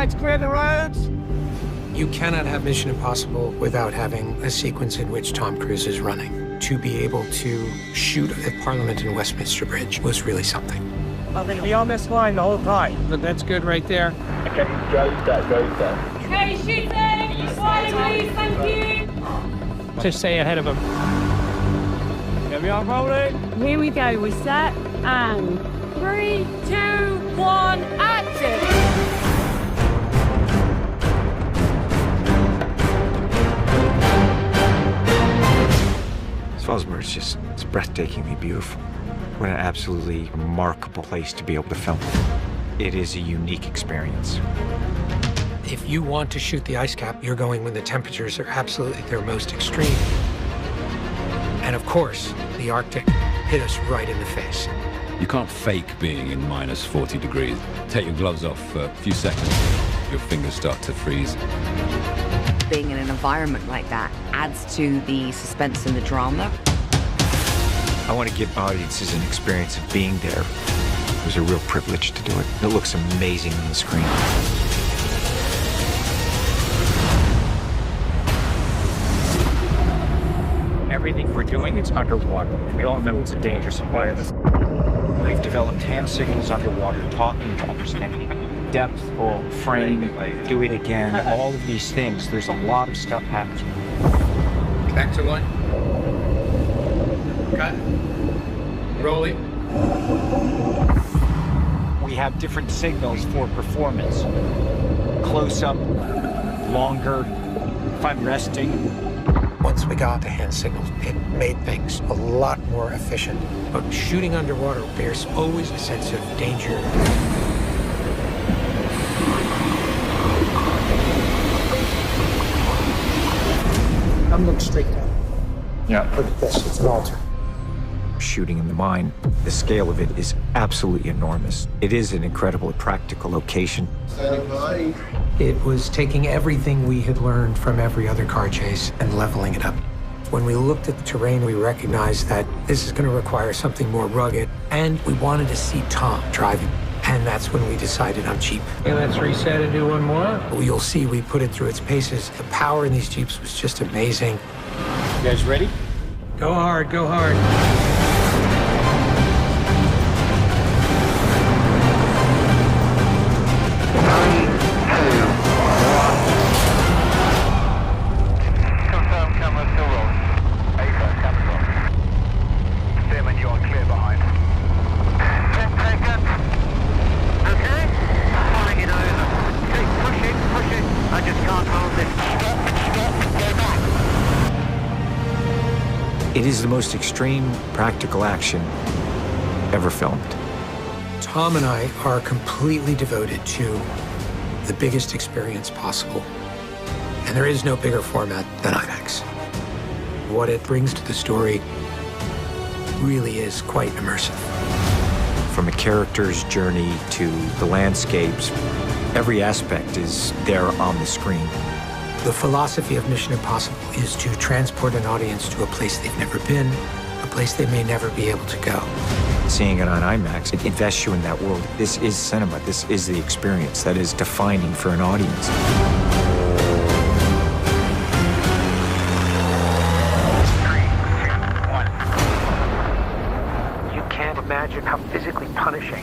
Lights, clear the roads. You cannot have Mission Impossible without having a sequence in which Tom Cruise is running. To be able to shoot at Parliament and Westminster Bridge was really something. I'm going to be on this line the whole time. But that's good right there. Okay, go that. Okay, shooting! Slowly, please, thank you! Just stay ahead of him. Here we are, rolling. Here we go, we're set, and 3, 2, 1, action! Salzburg is just, it's breathtakingly beautiful. What an absolutely remarkable place to be able to film. It is a unique experience. If you want to shoot the ice cap, you're going when the temperatures are absolutely their most extreme. And of course, the Arctic hit us right in the face. You can't fake being in minus 40 degrees. Take your gloves off for a few seconds, your fingers start to freeze. Being in an environment like that adds to the suspense and the drama. I want to give audiences an experience of being there. It was a real privilege to do it. It looks amazing on the screen. Everything we're doing is underwater. We all know it's a dangerous environment. We've developed hand signals underwater, talking to understanding depth, full frame, do it again, all of these things. There's a lot of stuff happening. Back to one. Cut. Rolling. We have different signals for performance. Close up, longer, if I'm resting. Once we got the hand signals, it made things a lot more efficient. But shooting underwater, there's always a sense of danger. I'm looking straight down. Yeah. Look at this, it's an altar. Shooting in the mine, the scale of it is absolutely enormous. It is an incredibly practical location. It was taking everything we had learned from every other car chase and leveling it up. When we looked at the terrain, we recognized that this is going to require something more rugged, and we wanted to see Tom driving. And that's when we decided on Jeep. Okay, let's reset and do one more. You'll see we put it through its paces. The power in these Jeeps was just amazing. You guys ready? Go hard, go hard. It is the most extreme practical action ever filmed. Tom and I are completely devoted to the biggest experience possible. And there is no bigger format than IMAX. What it brings to the story really is quite immersive. From a character's journey to the landscapes, every aspect is there on the screen. The philosophy of Mission Impossible is to transport an audience to a place they've never been, a place they may never be able to go. Seeing it on IMAX, it invests you in that world. This is cinema. This is the experience that is defining for an audience. You can't imagine how physically punishing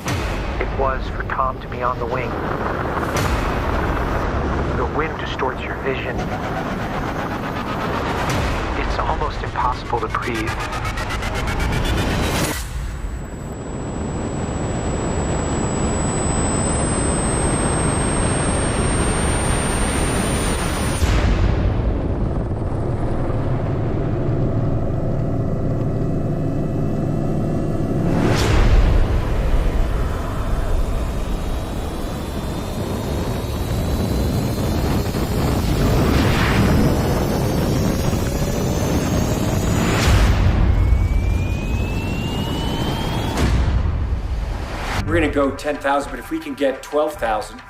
it was for Tom to be on the wing. The wind distorts your vision. It's almost impossible to breathe. We're gonna go 10,000, but if we can get 12,000,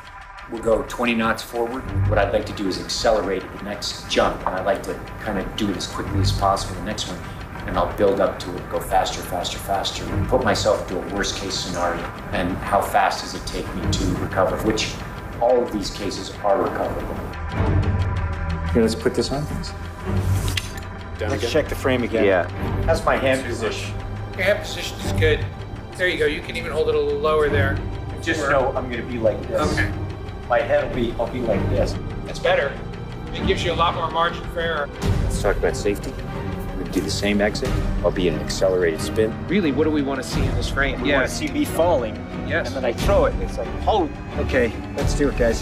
we'll go 20 knots forward. What I'd like to do is accelerate the next jump, and I'd like to kind of do it as quickly as possible, the next one, and I'll build up to it, go faster, faster, faster, and put myself into a worst case scenario, and how fast does it take me to recover, which all of these cases are recoverable. Here, let's put this on, please. Let's check the frame again. Yeah. That's my hand position. Your hand position is good. There you go. You can even hold it a little lower there. Just know I'm going to be like this. Okay. My head I'll be like this. That's better. It gives you a lot more margin for error. Let's talk about safety. We do the same exit. I'll be in an accelerated spin. Really, what do we want to see in this frame? You want to see me falling. Yes. And then I throw it. It's like, oh, okay, let's do it, guys.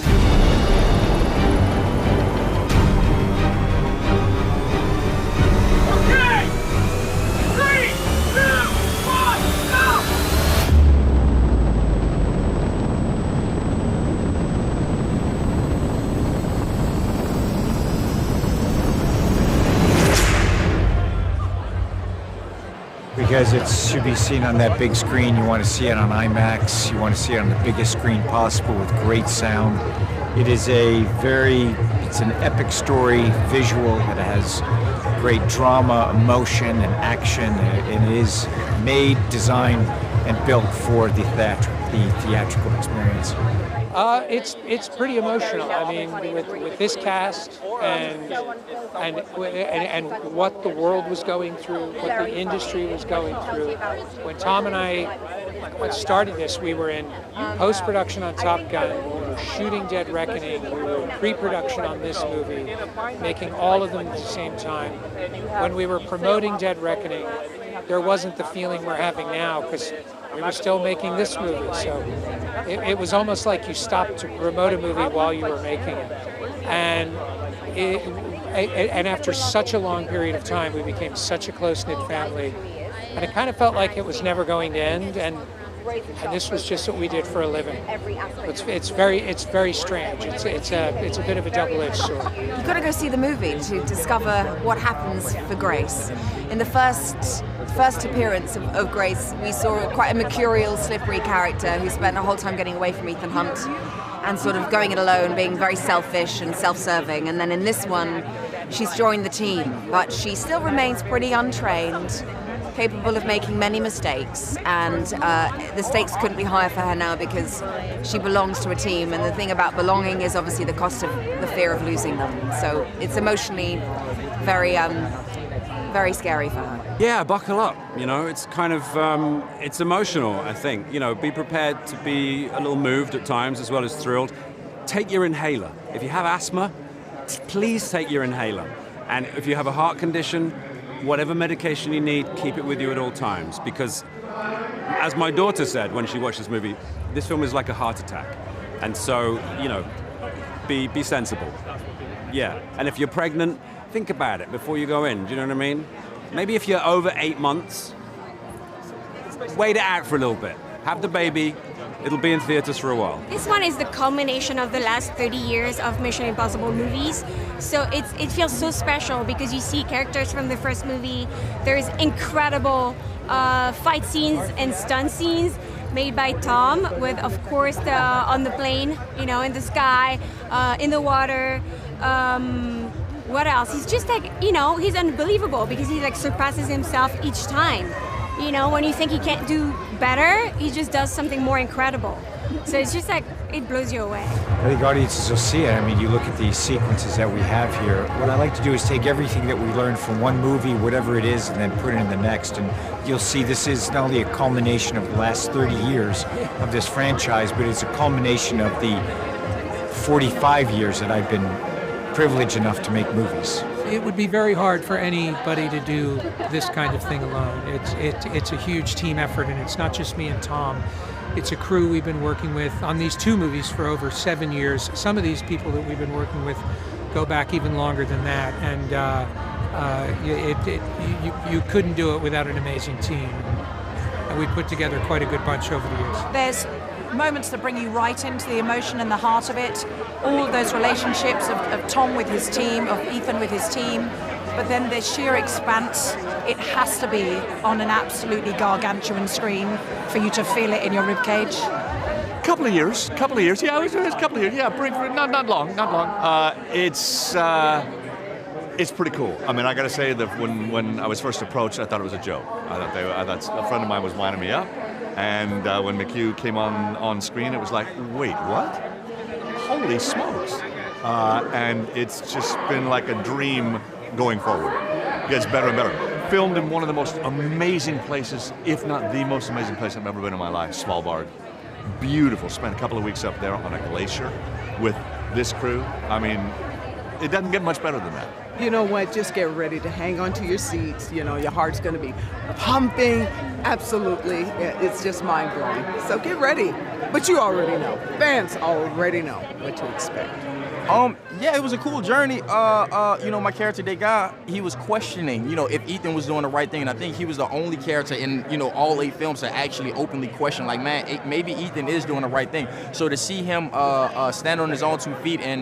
Because it should be seen on that big screen. You want to see it on IMAX. You want to see it on the biggest screen possible with great sound. It's an epic story, visual. It has great drama, emotion, and action. It is made, designed, and built for the theatrical experience. It's pretty emotional. I mean, with this cast and what the world was going through, what the industry was going through. When Tom and I started this, we were in post-production on Top Gun. We were shooting Dead Reckoning. We were in pre-production on this movie, making all of them at the same time. When we were promoting Dead Reckoning, there wasn't the feeling we're having now because we were still making this movie. So it was almost like you stopped to promote a movie while you were making it. And after such a long period of time, we became such a close-knit family. And it kind of felt like it was never going to end. And this was just what we did for a living. It's very strange. It's a bit of a double-edged sword. You've got to go see the movie to discover what happens for Grace. In the first appearance of Grace, we saw quite a mercurial, slippery character who spent the whole time getting away from Ethan Hunt and sort of going it alone, being very selfish and self-serving. And then in this one, she's joined the team, but she still remains pretty untrained, capable of making many mistakes, and the stakes couldn't be higher for her now because she belongs to a team, and the thing about belonging is obviously the cost of the fear of losing them. So it's emotionally very scary for her. Yeah, buckle up. You know, it's kind of, it's emotional, I think. You know, be prepared to be a little moved at times as well as thrilled. Take your inhaler. If you have asthma, please take your inhaler. And if you have a heart condition, whatever medication you need, keep it with you at all times. Because, as my daughter said when she watched this movie, this film is like a heart attack. And so, you know, be sensible. Yeah, and if you're pregnant, think about it before you go in, do you know what I mean? Maybe if you're over 8 months, wait it out for a little bit. Have the baby, it'll be in theaters for a while. This one is the culmination of the last 30 years of Mission Impossible movies. So it feels so special because you see characters from the first movie. There's incredible fight scenes and stunt scenes made by Tom with, of course, on the plane, you know, in the sky, in the water. What else? He's just like, you know, he's unbelievable because he like surpasses himself each time. You know, when you think he can't do better, he just does something more incredible. So it's just like, it blows you away. I think audiences will see it. I mean, you look at these sequences that we have here. What I like to do is take everything that we learned from one movie, whatever it is, and then put it in the next. And you'll see this is not only a culmination of the last 30 years of this franchise, but it's a culmination of the 45 years that I've been privileged enough to make movies. It would be very hard for anybody to do this kind of thing alone. It's a huge team effort, and it's not just me and Tom. It's a crew we've been working with on these two movies for over 7 years. Some of these people that we've been working with go back even longer than that, and you couldn't do it without an amazing team. And we put together quite a good bunch over the years. There's moments that bring you right into the emotion and the heart of it. All of those relationships of Tom with his team, of Ethan with his team, but then the sheer expanse, it has to be on an absolutely gargantuan screen for you to feel it in your ribcage. Couple of years, yeah, it was a couple of years, yeah, not long. It's pretty cool. I mean, I gotta say that when I was first approached, I thought it was a joke. I thought a friend of mine was winding me up, and when McHugh came on screen, it was like, wait, what? holy smokes. And it's just been like a dream going forward. It gets better and better. Filmed in one of the most amazing places, if not the most amazing place I've ever been in my life, Svalbard. Beautiful. Spent a couple of weeks up there on a glacier with this crew. I mean, it doesn't get much better than that. You know what? Just get ready to hang on to your seats. You know, your heart's going to be pumping. Absolutely. It's just mind-blowing. So get ready. But you already know. Fans already know what to expect. Yeah, it was a cool journey. You know, my character, Degas, he was questioning, you know, if Ethan was doing the right thing. And I think he was the only character in, you know, all 8 films to actually openly question, like, man, maybe Ethan is doing the right thing. So to see him stand on his own 2 feet and,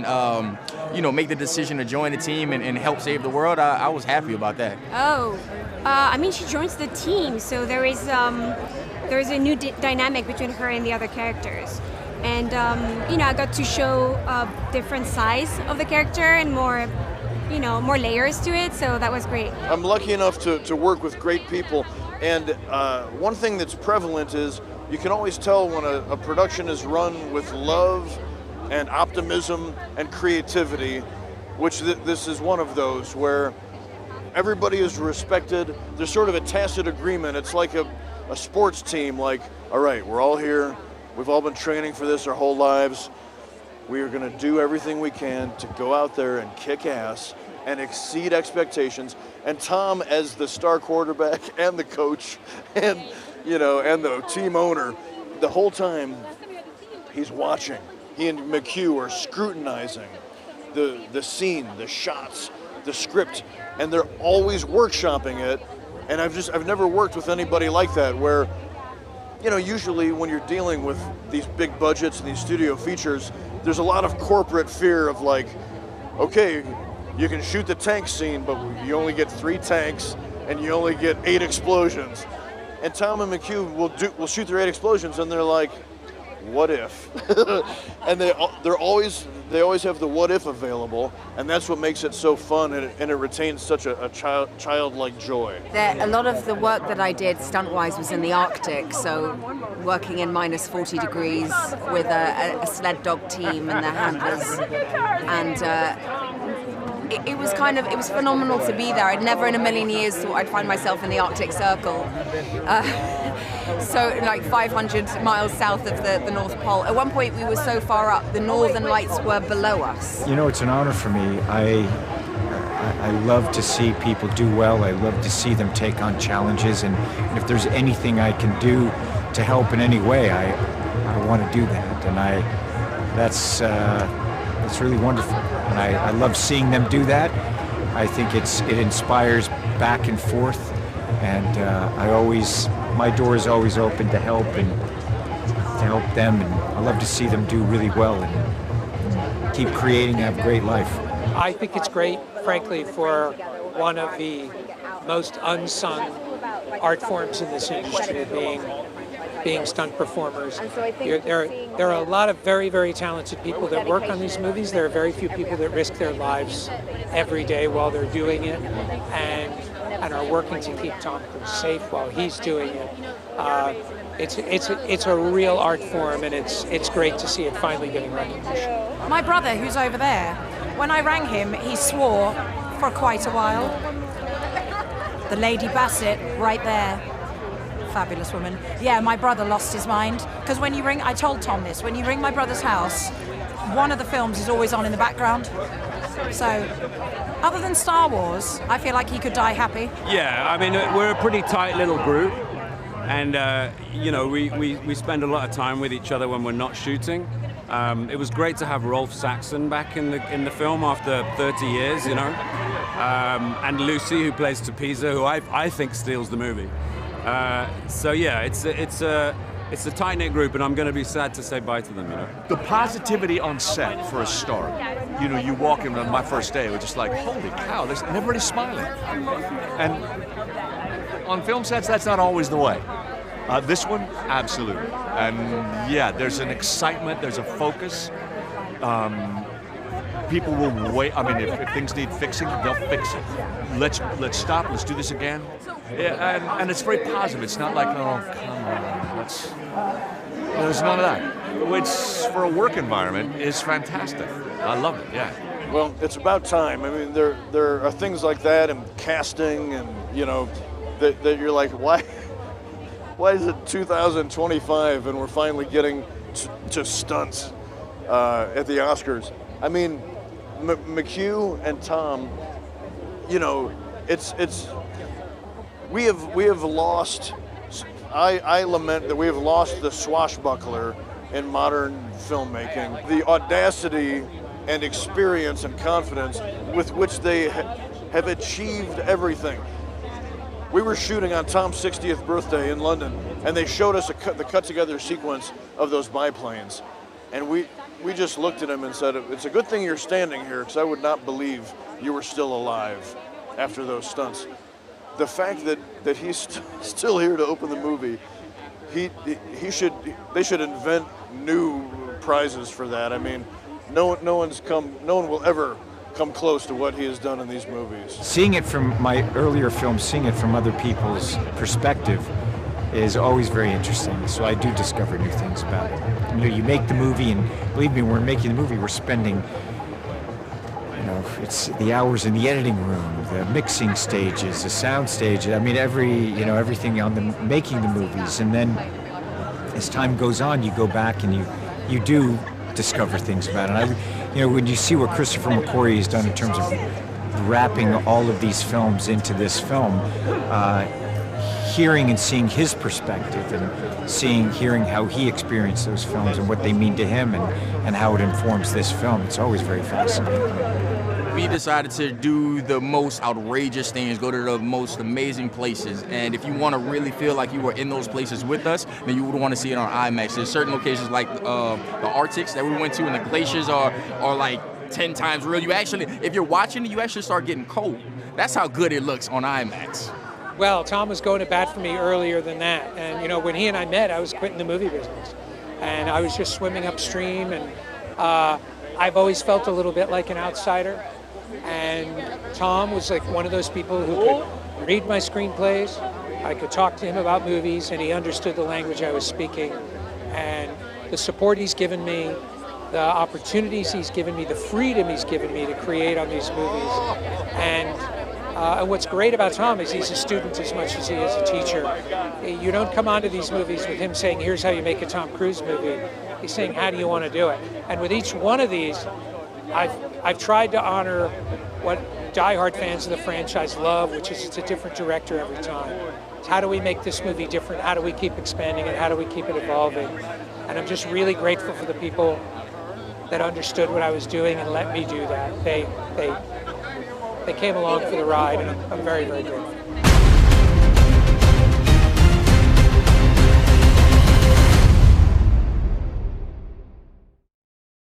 you know, make the decision to join the team and help save the world, I was happy about that. Oh, I mean, she joins the team, so there is a new dynamic between her and the other characters. And, you know, I got to show a different size of the character and more, you know, more layers to it, so that was great. I'm lucky enough to work with great people, and one thing that's prevalent is you can always tell when a production is run with love and optimism and creativity, which this is one of those, where everybody is respected. There's sort of a tacit agreement. It's like a sports team, like, all right, we're all here. We've all been training for this our whole lives. We are going to do everything we can to go out there and kick ass and exceed expectations. And Tom, as the star quarterback and the coach and, you know, and the team owner, the whole time he's watching. He and McHugh are scrutinizing the scene, the shots, the script, and they're always workshopping it. And I've never worked with anybody like that, where, you know, usually when you're dealing with these big budgets and these studio features, there's a lot of corporate fear of, like, okay, you can shoot the tank scene, but you only get 3 tanks and you only get 8 explosions. And Tom and McHugh will shoot their 8 explosions, and they're like, what if? And they always have the what if available, and that's what makes it so fun, and it retains such a childlike joy. A lot of the work that I did stunt-wise was in the Arctic, so working in minus 40 degrees with a sled dog team and their handlers, and it was phenomenal to be there. I'd never in a million years thought I'd find myself in the Arctic Circle. So like 500 miles south of the North Pole. At one point we were so far up, the northern lights were below us. You know, it's an honor for me. I love to see people do well. I love to see them take on challenges, and if there's anything I can do to help in any way, I want to do that. And that's really wonderful. And I love seeing them do that. I think it inspires back and forth, and my door is always open to help them, and I love to see them do really well and keep creating a great life. I think it's great, frankly, for one of the most unsung art forms in this industry, being stunt performers. There are a lot of very, very talented people that work on these movies. There are very few people that risk their lives every day while they're doing it, and are working to keep Tom Cruise safe while he's doing it. It's a real art form, and it's great to see it finally getting recognition. My brother, who's over there, when I rang him, he swore for quite a while. The Lady Bassett, right there. Fabulous woman. Yeah, my brother lost his mind. Because when you ring, I told Tom this, when you ring my brother's house, one of the films is always on in the background. So, other than Star Wars, I feel like he could die happy. Yeah, I mean, we're a pretty tight little group. And, you know, we spend a lot of time with each other when we're not shooting. It was great to have Rolf Saxon back in the film after 30 years, you know. And Lucy, who plays Topeza, who I think steals the movie. So yeah, it's a tight-knit group, and I'm going to be sad to say bye to them, you know. The positivity on set, for a start. You know, you walk in on my first day, it was just like, holy cow, and everybody's smiling. And on film sets, that's not always the way. This one, absolutely. And yeah, there's an excitement, there's a focus. People will wait. I mean, if things need fixing, they'll fix it. Let's stop. Let's do this again. Yeah, and it's very positive. It's not like, oh, come on. There's none of that. which for a work environment is fantastic. I love it, yeah. Well, it's about time. I mean, there are things like that and casting and, you know, that you're like, why is it 2025 and we're finally getting to stunts at the Oscars? I mean, McHugh and Tom, you know, we have lost, I lament that we have lost the swashbuckler in modern filmmaking, the audacity and experience and confidence with which they have achieved everything. We were shooting on Tom's 60th birthday in London, and they showed us the cut-together sequence of those biplanes. And we just looked at him and said, it's a good thing you're standing here, because I would not believe you were still alive after those stunts. The fact that he's still here to open the movie, they should invent new prizes for that. I mean, no one will ever come close to what he has done in these movies. Seeing it from my earlier films, seeing it from other people's perspective is always very interesting. So I do discover new things about it. You know, you make the movie, and believe me, when we're making the movie, we're spending, you know, it's the hours in the editing room, the mixing stages, the sound stages. I mean, everything on the making the movies. And then as time goes on, you go back and you do discover things about it. You know, when you see what Christopher McQuarrie has done in terms of wrapping all of these films into this film, hearing and seeing his perspective and hearing how he experienced those films and what they mean to him and how it informs this film, it's always very fascinating. We decided to do the most outrageous things, go to the most amazing places, and if you want to really feel like you were in those places with us, then you would want to see it on IMAX. There's certain locations like the Arctics that we went to, and the glaciers are like 10 times real. You actually, if you're watching it, you actually start getting cold. That's how good it looks on IMAX. Well, Tom was going to bat for me earlier than that. And, you know, when he and I met, I was quitting the movie business. And I was just swimming upstream. And I've always felt a little bit like an outsider. And Tom was like one of those people who could read my screenplays. I could talk to him about movies, and he understood the language I was speaking. And the support he's given me, the opportunities he's given me, the freedom he's given me to create on these movies. And what's great about Tom is he's a student as much as he is a teacher. You don't come onto these movies with him saying, here's how you make a Tom Cruise movie. He's saying, how do you want to do it? And with each one of these, I've tried to honor what diehard fans of the franchise love, which is it's a different director every time. It's how do we make this movie different? How do we keep expanding it? How do we keep it evolving? And I'm just really grateful for the people that understood what I was doing and let me do that. They came along for the ride, and I'm very, very grateful.